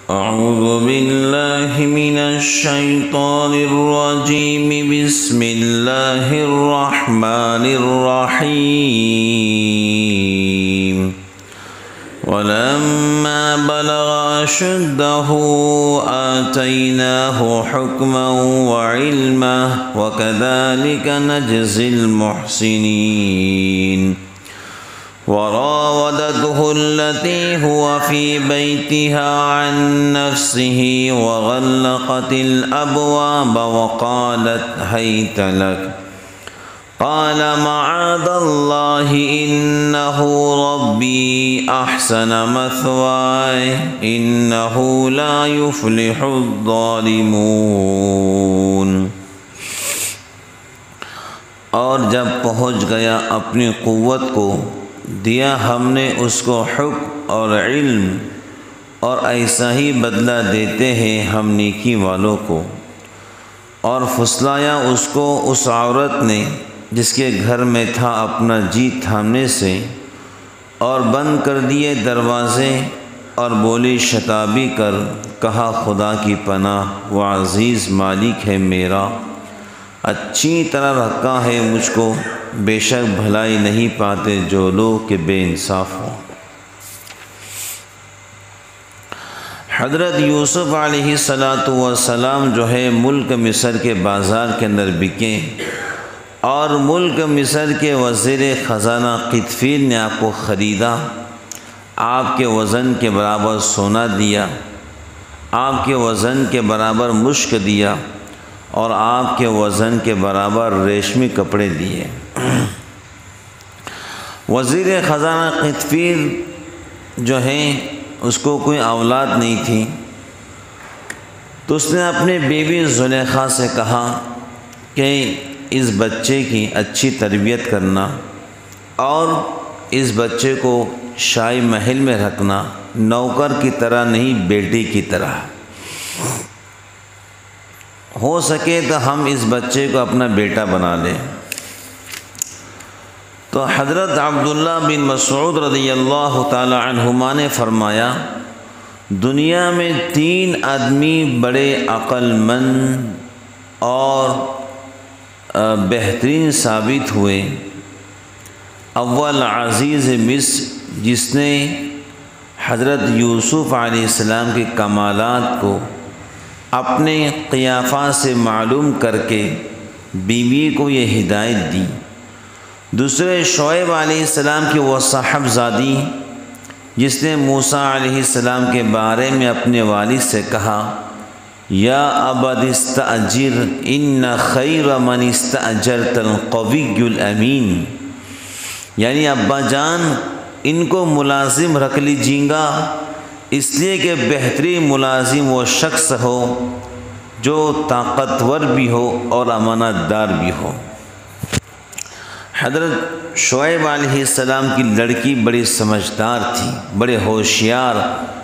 أعوذ بالله من الشيطان الرجيم. بسم الله الرحمن الرحيم. ولما بلغ أشده آتيناه حكما وعلما وكذلك نجزي المحسنين. وراودته التي هو في بيتها عن نفسه وغلقت الأبواب وقالت هيت لك قال معاذ الله إنه ربي أحسن مثواي إنه لا يفلح الظالمون. اور جب پہنچ گیا اپنی قوت کو دیا ہم نے اس کو حکم اور علم، اور ایسا ہی بدلہ دیتے ہیں ہم نیکی والوں کو. اور پھسلایا اس کو اس عورت نے جس کے گھر میں تھا اپنا جی تھامنے سے، اور بند کر دیے دروازے، اور بولی شتابی کر کہا خدا کی پناہ، وہ عزیز مالک ہے میرا، اچھی طرح رکھا ہے مجھ کو، بے شک بھلائی نہیں پاتے جو لوگ کہ بے انصاف ہوں. حضرت یوسف علیہ السلام جو ہے ملک مصر کے بازار کے اندر بکے، اور ملک مصر کے وزیر خزانہ قطفیر نے آپ کو خریدا، آپ کے وزن کے برابر سونا دیا، آپ کے وزن کے برابر مشک دیا، اور آپ کے وزن کے برابر ریشمی کپڑے دیے. وزیر خزانہ قطفیر جو ہیں اس کو کوئی اولاد نہیں تھی، تو اس نے اپنے بیوی زلیخا سے کہا کہ اس بچے کی اچھی تربیت کرنا، اور اس بچے کو شاہی محل میں رکھنا، نوکر کی طرح نہیں بیٹی کی طرح. ہو سکے تو ہم اس بچے کو اپنا بیٹا بنا لیں. تو حضرت عبداللہ بن مسعود رضی اللہ تعالی عنہما نے فرمایا، دنیا میں 3 آدمی بڑے عقل مند اور بہترین ثابت ہوئے. اول عزیز مصر، جس نے حضرت یوسف علیہ السلام کے کمالات کو اپنے قیافہ سے معلوم کر کے بیوی کو یہ ہدایت دی. دوسرے شعیب علیہ السلام کی وہ صاحبزادی جس نے موسیٰ علیہ السلام کے بارے میں اپنے والد سے کہا، یا ابت استاجر ان خیر من استاجرت القوی الامین، یعنی ابا جان ان کو ملازم رکھ لیجیے گا، اس لیے کہ بہترین ملازم وہ شخص ہو جو طاقتور بھی ہو اور امانت دار بھی ہو. حضرت شعیب علیہ السلام کی لڑکی بڑی سمجھدار تھی، بڑے ہوشیار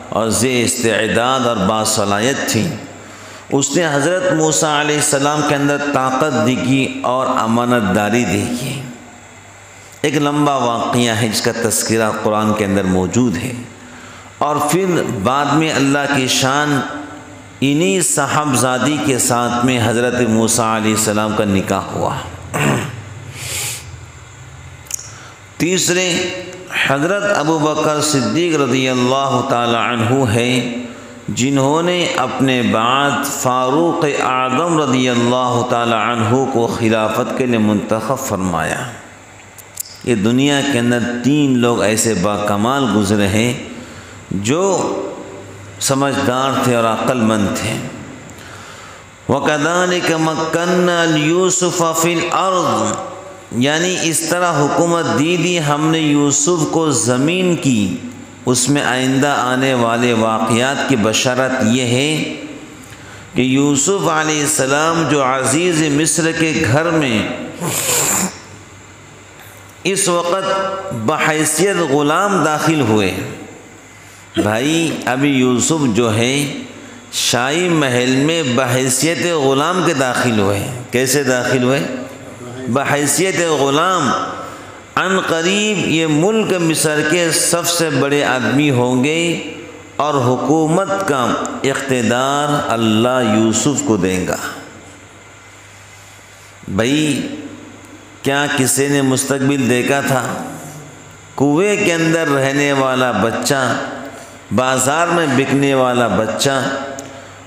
اور ذی استعداد اور باصلاحیت تھی. اس نے حضرت موسیٰ علیہ السلام کے اندر طاقت دیکھی اور امانت داری دیکھی. ایک لمبا واقعہ ہے جس کا تذکرہ قرآن کے اندر موجود ہے. اور پھر بعد میں اللہ کی شان انہی صاحبزادی کے ساتھ میں حضرت موسیٰ علیہ السلام کا نکاح ہوا. تیسرے حضرت ابوبکر صدیق رضی اللہ تعالی عنہ ہے، جنہوں نے اپنے بعد فاروق اعظم رضی اللہ تعالی عنہ کو خلافت کے لیے منتخب فرمایا. یہ دنیا کے اندر 3 لوگ ایسے باکمال گزرے ہیں جو سمجھدار تھے اور عقل مند تھے. وَكَذَلِكَ مَكَّنَّا لِيُوسُفَ فِي الْأَرْضِ، یعنی اس طرح حکومت دی ہم نے یوسف کو زمین کی. اس میں آئندہ آنے والے واقعات کی بشارت یہ ہے کہ یوسف علیہ السلام جو عزیز مصر کے گھر میں اس وقت بحیثیت غلام داخل ہوئے. بھائی ابھی یوسف جو ہے شاہی محل میں بحیثیت غلام کے داخل ہوئے. کیسے داخل ہوئے؟ بحیثیت غلام. عن قریب یہ ملک مصر کے سب سے بڑے آدمی ہوں گے اور حکومت کا اقتدار اللہ یوسف کو دے گا۔ بھائی کیا کسی نے مستقبل دیکھا تھا؟ کنویں کے اندر رہنے والا بچہ، بازار میں بکنے والا بچہ،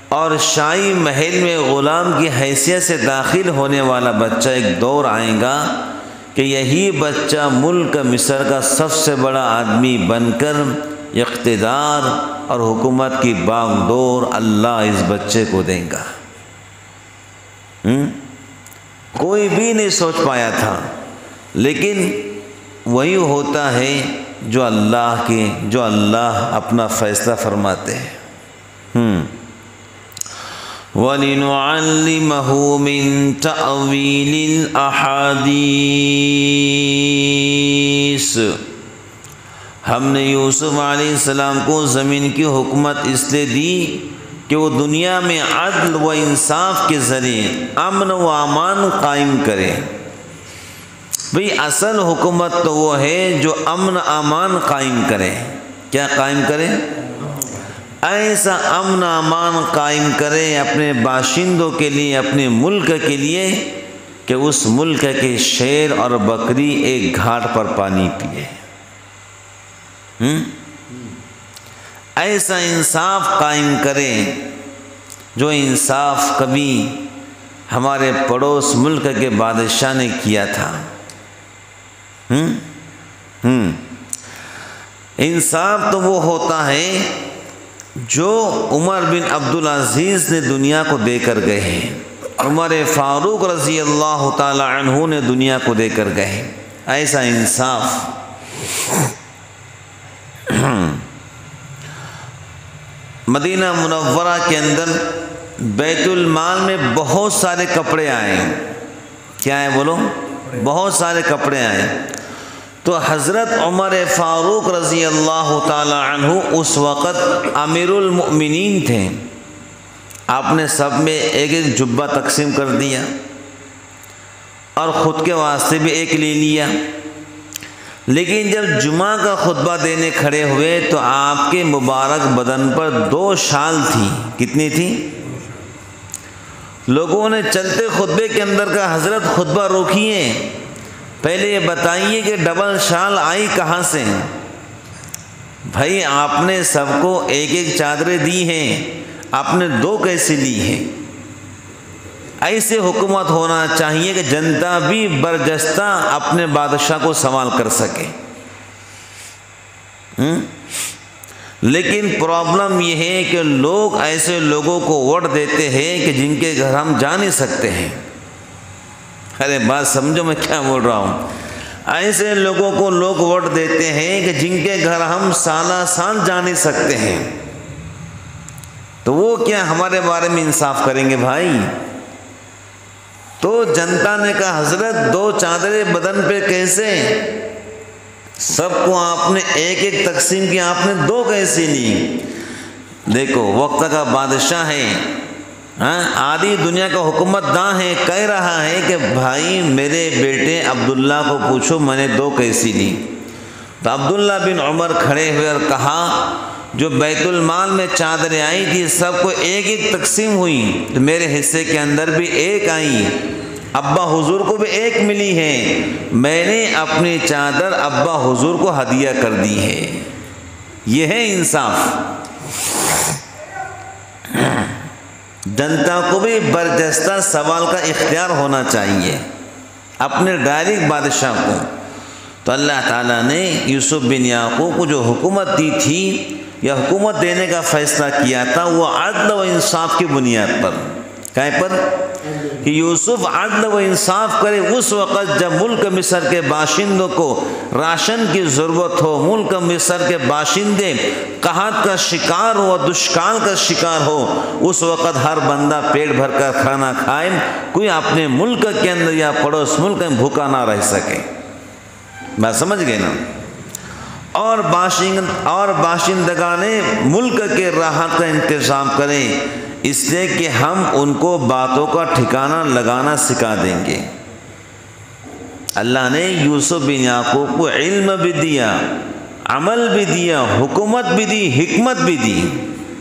اور شاہی محل میں غلام کی حیثیت سے داخل ہونے والا بچہ، ایک دور آئے گا کہ یہی بچہ ملک مصر کا سب سے بڑا آدمی بن کر اقتدار اور حکومت کی باغ دور اللہ اس بچے کو دے گا۔ کوئی بھی نہیں سوچ پایا تھا، لیکن وہی ہوتا ہے جو اللہ اپنا فیصلہ فرماتے ہیں۔ وَلِنُعَلِّمَهُ مِن تَأْوِيلِ الْأَحَادِيثِ، ہم نے یوسف علیہ السلام کو زمین کی حکومت اس لیے دی کہ وہ دنیا میں عدل و انصاف کے ذریعے امن و امان قائم کرے۔ بھئی اصل حکومت تو وہ ہے جو امن امان قائم کرے۔ کیا قائم کرے؟ ایسا امن امان قائم کرے اپنے باشندوں کے لیے، اپنے ملک کے لیے، کہ اس ملک کے شیر اور بکری ایک گھاٹ پر پانی پیے۔ ایسا انصاف قائم کرے جو انصاف کبھی ہمارے پڑوس ملک کے بادشاہ نے کیا تھا۔ انصاف تو وہ ہوتا ہے جو عمر بن عبدالعزیز نے دنیا کو دے کر گئے ہیں، عمر فاروق رضی اللہ تعالی عنہ نے دنیا کو دے کر گئے۔ ایسا انصاف مدینہ منورہ کے اندر بیت المال میں بہت سارے کپڑے آئے۔ کیا ہے بولو؟ بہت سارے کپڑے آئے۔ تو حضرت عمر فاروق رضی اللہ تعالی عنہ اس وقت امیر المؤمنین تھے۔ آپ نے سب میں ایک ایک جبہ تقسیم کر دیا اور خود کے واسطے بھی ایک لے لیا۔ لیکن جب جمعہ کا خطبہ دینے کھڑے ہوئے تو آپ کے مبارک بدن پر 2 شال تھی۔ کتنی تھی؟ لوگوں نے چلتے خطبے کے اندر کا حضرت خطبہ روکیے، پہلے یہ بتائیے کہ ڈبل شال آئی کہاں سے؟ بھائی آپ نے سب کو ایک ایک چادریں دی ہیں، آپ نے 2 کیسے لی ہیں؟ ایسے حکومت ہونا چاہیے کہ جنتا بھی برجستہ اپنے بادشاہ کو سوال کر سکے۔ لیکن پرابلم یہ ہے کہ لوگ ایسے لوگوں کو ووٹ دیتے ہیں کہ جن کے گھر ہم جا نہیں سکتے ہیں۔ ارے بات سمجھو میں کیا بول رہا ہوں۔ ایسے لوگوں کو لوگ ووٹ دیتے ہیں کہ جن کے گھر ہم سالہ سال جا نہیں سکتے ہیں، تو وہ کیا ہمارے بارے میں انصاف کریں گے بھائی؟ تو جنتا نے کہا حضرت 2 چادریں بدن پہ کیسے؟ سب کو آپ نے ایک ایک تقسیم کیا، آپ نے 2 کیسے لی؟ دیکھو وقت کا بادشاہ ہے، آدھی دنیا کا حکومت داں ہے، کہہ رہا ہے کہ بھائی میرے بیٹے عبداللہ کو پوچھو میں نے 2 کیسی لی؟ تو عبداللہ بن عمر کھڑے ہوئے اور کہا جو بیت المال میں چادریں آئی تھی سب کو ایک ایک تقسیم ہوئی، تو میرے حصے کے اندر بھی 1 آئی، ابا حضور کو بھی 1 ملی ہے، میں نے اپنی چادر ابا حضور کو ہدیہ کر دی ہے۔ یہ ہے انصاف۔ جنتا کو بھی برجستہ سوال کا اختیار ہونا چاہیے اپنے ڈائریکٹ بادشاہ کو۔ تو اللہ تعالیٰ نے یوسف بن یعقوب کو جو حکومت دی تھی یا حکومت دینے کا فیصلہ کیا تھا وہ عدل و انصاف کی بنیاد پر۔ کہیں پر کہ یوسف عدل و انصاف کرے اس وقت جب ملک مصر کے باشندوں کو راشن کی ضرورت ہو، ملک مصر کے باشندے قحط کا شکار ہو، دشکال کا شکار ہو، اس وقت ہر بندہ پیٹ بھر کر کھانا کھائے، کوئی اپنے ملک کے اندر یا پڑوس ملک میں بھوکا نہ رہ سکے۔ بات سمجھ گئے نا؟ اور باشندگان ملک کے راحت کا انتظام کریں، اس لیے کہ ہم ان کو باتوں کا ٹھکانہ لگانا سکھا دیں گے۔ اللہ نے یوسف بن یعقوب کو علم بھی دیا، عمل بھی دیا، حکومت بھی دی، حکمت بھی دی۔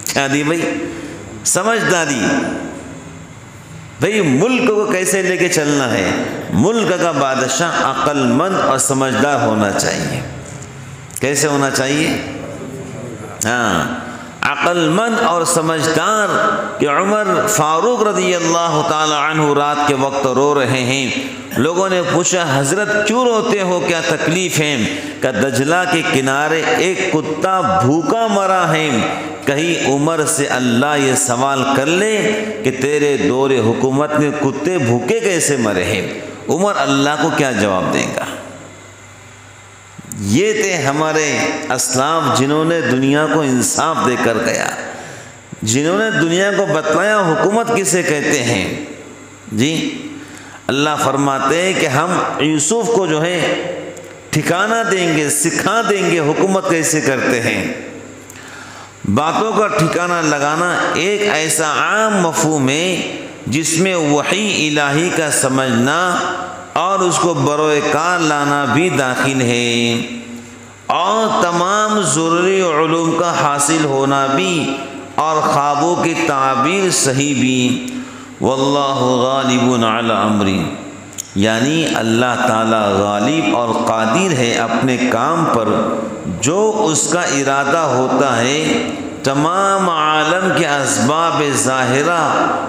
کیا دی بھائی؟ سمجھداری۔ بھائی ملک کو کیسے لے کے چلنا ہے؟ ملک کا بادشاہ عقل مند اور سمجھدار ہونا چاہیے۔ کیسے ہونا چاہیے؟ ہاں، عقل مند اور سمجھدار۔ کہ عمر فاروق رضی اللہ تعالی عنہ رات کے وقت رو رہے ہیں، لوگوں نے پوچھا حضرت کیوں روتے ہو، کیا تکلیف ہے؟ کہ دجلہ کے کنارے ایک کتا بھوکا مرا ہے، کہیں عمر سے اللہ یہ سوال کر لے کہ تیرے دور حکومت میں کتے بھوکے کیسے مرے ہیں، عمر اللہ کو کیا جواب دے گا؟ یہ تھے ہمارے اسلاف جنہوں نے دنیا کو انصاف دے کر گیا، جنہوں نے دنیا کو بتلایا حکومت کسے کہتے ہیں۔ جی اللہ فرماتے ہیں کہ ہم یوسف کو جو ہے ٹھکانہ دیں گے، سکھا دیں گے حکومت کیسے کرتے ہیں۔ باتوں کا ٹھکانہ لگانا ایک ایسا عام مفہوم ہے جس میں وحی الہی کا سمجھنا اور اس کو بروئے کار لانا بھی داخل ہے، اور تمام ضروری علوم کا حاصل ہونا بھی، اور خوابوں کی تعبیر صحیح بھی۔ واللہ غالب علی امری، یعنی اللہ تعالی غالب اور قادر ہے اپنے کام پر، جو اس کا ارادہ ہوتا ہے تمام عالم کے اسباب ظاہرہ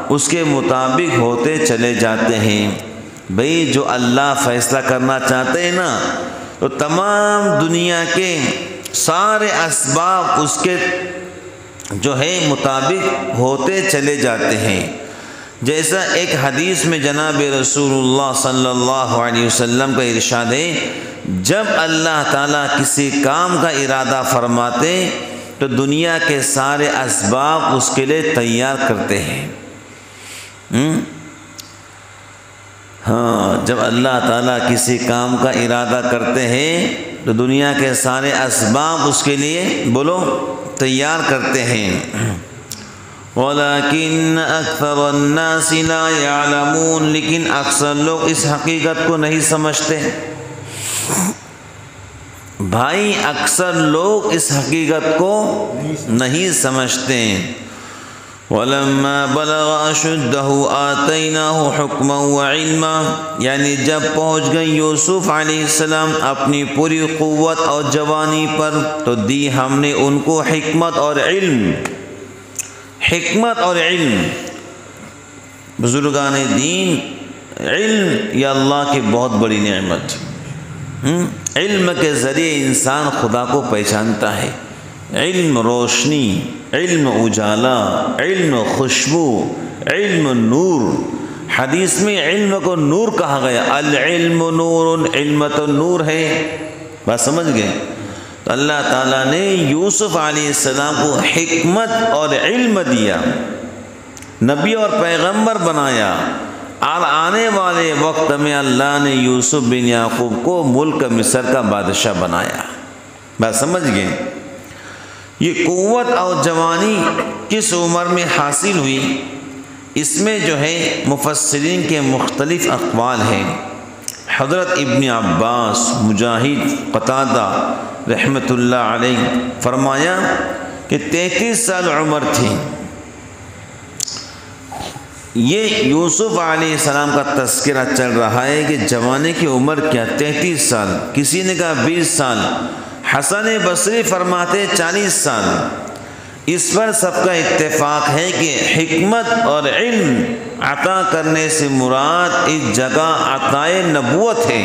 اس کے مطابق ہوتے چلے جاتے ہیں۔ بھئی جو اللہ فیصلہ کرنا چاہتے ہیں نا، تو تمام دنیا کے سارے اسباب اس کے جو ہے مطابق ہوتے چلے جاتے ہیں۔ جیسا ایک حدیث میں جناب رسول اللہ صلی اللہ علیہ وسلم کا ارشاد ہے، جب اللہ تعالیٰ کسی کام کا ارادہ فرماتے تو دنیا کے سارے اسباب اس کے لیے تیار کرتے ہیں۔ ہاں، جب اللہ تعالیٰ کسی کام کا ارادہ کرتے ہیں تو دنیا کے سارے اسباب اس کے لیے بولو تیار کرتے ہیں۔ وَلَكِنَّ أَكْثَرَ النَّاسِ لَا يَعْلَمُونَ، لیکن اکثر لوگ اس حقیقت کو نہیں سمجھتے۔ بھائی اکثر لوگ اس حقیقت کو نہیں سمجھتے۔ وَلَمَّا بَلَغَ أَشُدَّهُ آتَيْنَاهُ حُكْمًا وَعِلْمًا، یعنی جب پہنچ گئے یوسف علیہ السلام اپنی پوری قوت اور جوانی پر، تو دی ہم نے ان کو حکمت اور علم۔ حکمت اور علم، بزرگان دین، علم یہ اللہ کی بہت بڑی نعمت۔ علم کے ذریعے انسان خدا کو پہچانتا ہے۔ علم روشنی، علم اجالا، علم خوشبو، علم نور۔ حدیث میں علم کو نور کہا گیا، العلم نور، علم تو نور ہے۔ بات سمجھ گئے؟ تو اللہ تعالیٰ نے یوسف علیہ السلام کو حکمت اور علم دیا، نبی اور پیغمبر بنایا، اور آنے والے وقت میں اللہ نے یوسف بن یعقوب کو ملک مصر کا بادشاہ بنایا۔ بات سمجھ گئے؟ یہ قوت اور جوانی کس عمر میں حاصل ہوئی، اس میں جو ہے مفسرین کے مختلف اقوال ہیں۔ حضرت ابن عباس، مجاہد، قتادہ رحمۃ اللہ علیہ فرمایا کہ 33 سال عمر تھی۔ یہ یوسف علیہ السلام کا تذکرہ چل رہا ہے کہ جوانی کی عمر کیا، 33 سال، کسی نے کہا 20 سال، حسن بصری فرماتے 40 سال۔ اس پر سب کا اتفاق ہے کہ حکمت اور علم عطا کرنے سے مراد اس جگہ عطائے نبوت ہے۔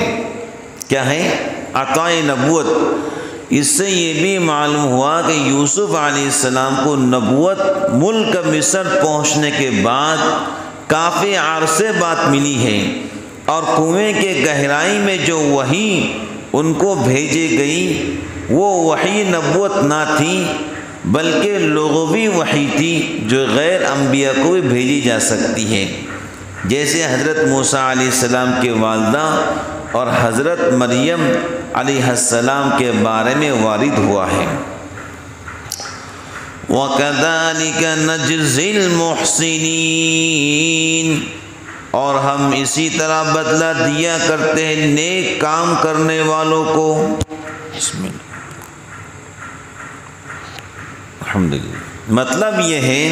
کیا ہے؟ عطائے نبوت۔ اس سے یہ بھی معلوم ہوا کہ یوسف علیہ السلام کو نبوت ملک مصر پہنچنے کے بعد کافی عرصے بعد ملی ہے، اور کنویں کے گہرائی میں جو وحی ان کو بھیجی گئی وہ وحی نبوت نہ تھی، بلکہ لغوی وحی تھی جو غیر انبیاء کو بھی بھیجی جا سکتی ہے، جیسے حضرت موسیٰ علیہ السلام کے والدہ اور حضرت مریم علیہ السلام کے بارے میں وارد ہوا ہے۔ وَكَذَلِكَ نَجْزِي الْمُحْسِنِينَ، اور ہم اسی طرح بدلہ دیا کرتے ہیں نیک کام کرنے والوں کو۔ بسم اللہ۔ الحمدللہ۔ مطلب یہ ہے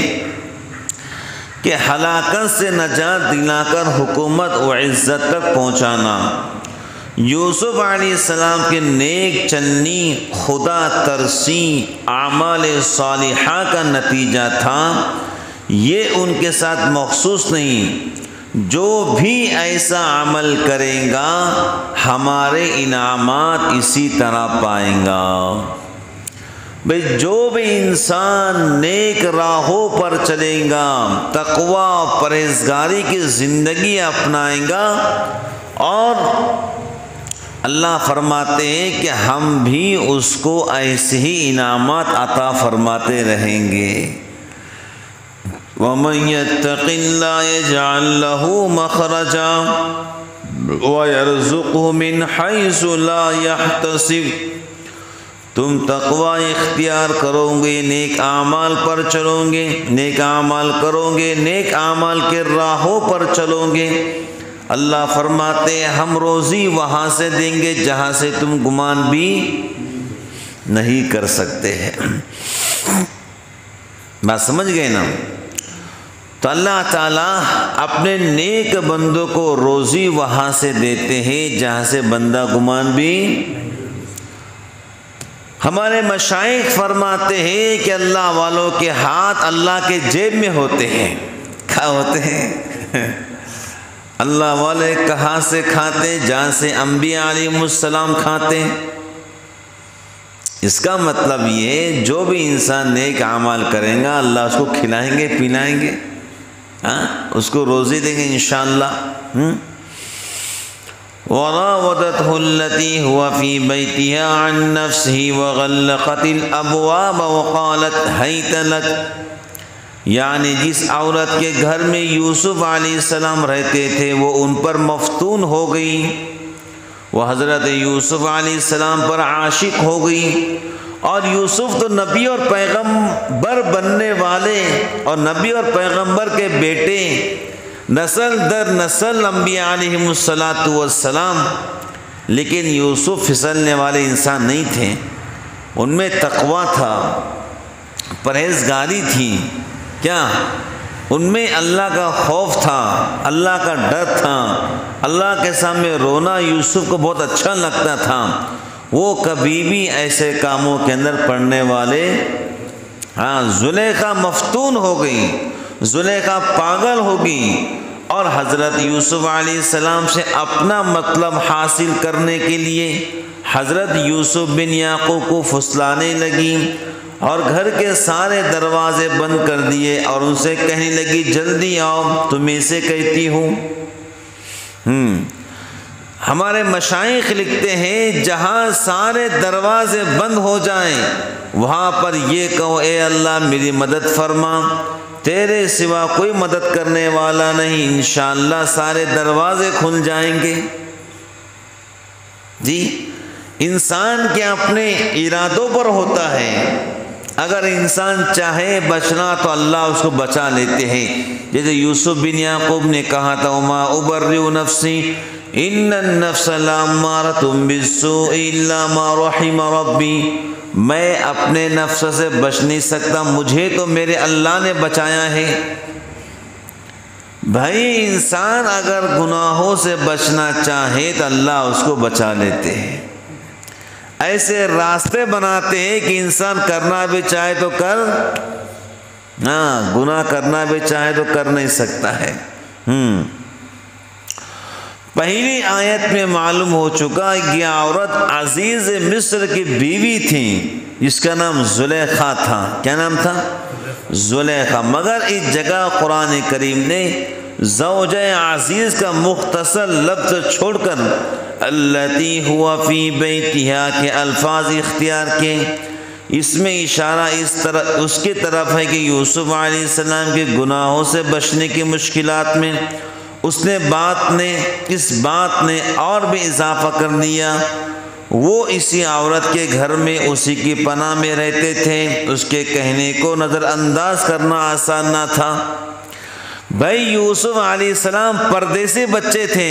کہ ہلاکت سے نجات دلا کر حکومت و عزت تک پہنچانا یوسف علیہ السلام کے نیک چلنی خدا ترسی اعمال صالحہ کا نتیجہ تھا۔ یہ ان کے ساتھ مخصوص نہیں، جو بھی ایسا عمل کرے گا ہمارے انعامات اسی طرح پائیں گا۔ بھئی جو بھی انسان نیک راہوں پر چلے گا، تقوی پرہیزگاری کی زندگی اپنائے گا، اور اللہ فرماتے ہیں کہ ہم بھی اس کو ایسے ہی انعامات عطا فرماتے رہیں گے۔ وَمَن يَتَّقِ اللَّهَ يَجْعَل لَّهُ مَخْرَجًا وَيَرْزُقْهُ مِنْ حَيْثُ لَا يَحْتَسِبُ۔ تم تقوی اختیار کرو گے، نیک اعمال پر چلو گے، نیک اعمال کرو گے، نیک اعمال کے راہوں پر چلو گے، اللہ فرماتے ہیں ہم روزی وہاں سے دیں گے جہاں سے تم گمان بھی نہیں کر سکتے ہیں۔ بات سمجھ گئے نا؟ تو اللہ تعالیٰ اپنے نیک بندوں کو روزی وہاں سے دیتے ہیں جہاں سے بندہ گمان بھی۔ ہمارے مشائخ فرماتے ہیں کہ اللہ والوں کے ہاتھ اللہ کے جیب میں ہوتے ہیں۔ کیا ہوتے ہیں؟ اللہ والے کہاں سے کھاتے؟ جہاں سے انبیاء علیہ السلام کھاتے۔ اس کا مطلب یہ جو بھی انسان نیک اعمال کرے گا اللہ اس کو کھلائیں گے پلائیں گے، اس کو روزی دیں گے انشاءاللہ۔ وراودته التي هو في بيتها عن نفسه وغلقت الابواب وقالت هيت لك، یعنی جس عورت کے گھر میں یوسف علیہ السلام رہتے تھے وہ ان پر مفتون ہو گئی، وہ حضرت یوسف علیہ السلام پر عاشق ہو گئی، اور یوسف تو نبی اور پیغمبر بننے والے اور نبی اور پیغمبر کے بیٹے، نسل در نسل انبیاء علیہم السلام، لیکن یوسف پھسلنے والے انسان نہیں تھے، ان میں تقوی تھا، پرہیزگاری تھی، کیا ان میں اللہ کا خوف تھا، اللہ کا ڈر تھا، اللہ کے سامنے رونا یوسف کو بہت اچھا لگتا تھا، وہ کبھی بھی ایسے کاموں کے اندر پڑنے والے۔ زلیخا مفتون ہو گئی، زلیخا پاگل ہوگی، اور حضرت یوسف علیہ السلام سے اپنا مطلب حاصل کرنے کے لیے حضرت یوسف بن یعقوب کو پھسلانے لگی، اور گھر کے سارے دروازے بند کر دیے، اور ان سے کہنے لگی جلدی آؤ تمہیں سے کہتی ہوں۔ ہمارے مشائخ لکھتے ہیں جہاں سارے دروازے بند ہو جائیں وہاں پر یہ کہو اے اللہ میری مدد فرما، تیرے سوا کوئی مدد کرنے والا نہیں، انشاءاللہ سارے دروازے کھل جائیں گے۔ جی انسان کے اپنے ارادوں پر ہوتا ہے، اگر انسان چاہے بچنا تو اللہ اس کو بچا لیتے ہیں، جیسے یوسف بن یعقوب نے کہا تھا وما ابرئ نفسی ان النفس لامارۃ بالسوء الا ما رحم ربی، میں اپنے نفس سے بچ نہیں سکتا، مجھے تو میرے اللہ نے بچایا ہے۔ بھائی انسان اگر گناہوں سے بچنا چاہے تو اللہ اس کو بچا لیتے ہیں، ایسے راستے بناتے ہیں کہ انسان کرنا بھی چاہے تو کر، گناہ کرنا بھی چاہے تو کر نہیں سکتا ہے۔ پہلی آیت میں معلوم ہو چکا کہ یہ عورت عزیز مصر کی بیوی تھی جس کا نام زلیخا تھا۔ کیا نام تھا؟ زلیخا۔ مگر اس جگہ قرآن کریم نے زوجہ عزیز کا مختصر لفظ چھوڑ کر التی ہوا فی بیتہا کے الفاظ اختیار کے، اس میں اشارہ اس کی طرف ہے کہ یوسف علیہ السلام کے گناہوں سے بچنے کی مشکلات میں اس بات نے اور بھی اضافہ کر دیا، وہ اسی عورت کے گھر میں اسی کی پناہ میں رہتے تھے، اس کے کہنے کو نظر انداز کرنا آسان نہ تھا۔ بھائی یوسف علیہ السلام پردیسی بچے تھے،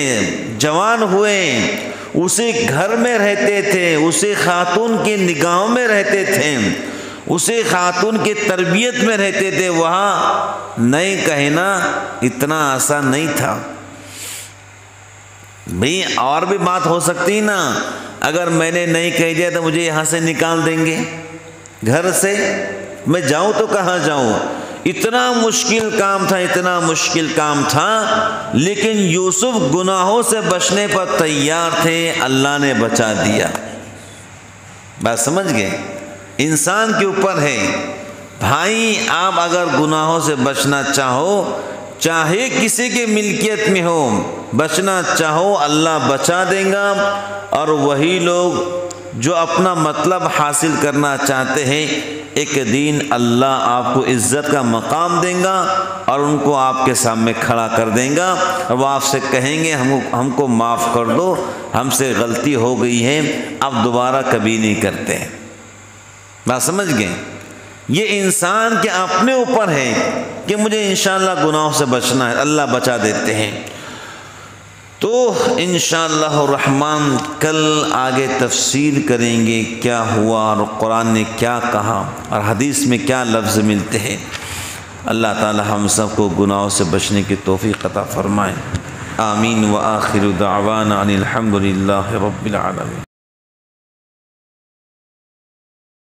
جوان ہوئے، اسی گھر میں رہتے تھے، اسی خاتون کی نگاہوں میں رہتے تھے، اسے خاتون کی تربیت میں رہتے تھے، وہاں نہیں کہنا اتنا آسان نہیں تھا بھئی۔ اور بھی بات ہو سکتی نا، اگر میں نے نہیں کہہ دیا تو مجھے یہاں سے نکال دیں گے، گھر سے میں جاؤں تو کہاں جاؤں؟ اتنا مشکل کام تھا، اتنا مشکل کام تھا، لیکن یوسف گناہوں سے بچنے پر تیار تھے، اللہ نے بچا دیا۔ بات سمجھ گئے؟ انسان کے اوپر ہے بھائی، آپ اگر گناہوں سے بچنا چاہو، چاہے کسی کے ملکیت میں ہو، بچنا چاہو اللہ بچا دے گا۔ اور وہی لوگ جو اپنا مطلب حاصل کرنا چاہتے ہیں، ایک دن اللہ آپ کو عزت کا مقام دے گا اور ان کو آپ کے سامنے کھڑا کر دے گا، اور وہ آپ سے کہیں گے ہم کو معاف کر دو، ہم سے غلطی ہو گئی ہے، اب دوبارہ کبھی نہیں کرتے۔ بات سمجھ گئے؟ یہ انسان کے اپنے اوپر ہے کہ مجھے انشاءاللہ گناہوں سے بچنا ہے، اللہ بچا دیتے ہیں۔ تو انشاءاللہ الرحمن کل آگے تفصیل کریں گے کیا ہوا اور قرآن نے کیا کہا اور حدیث میں کیا لفظ ملتے ہیں۔ اللہ تعالی ہم سب کو گناہوں سے بچنے کی توفیق عطا فرمائے، آمین۔ وآخر دعوانا ان الحمد للہ رب العالمین۔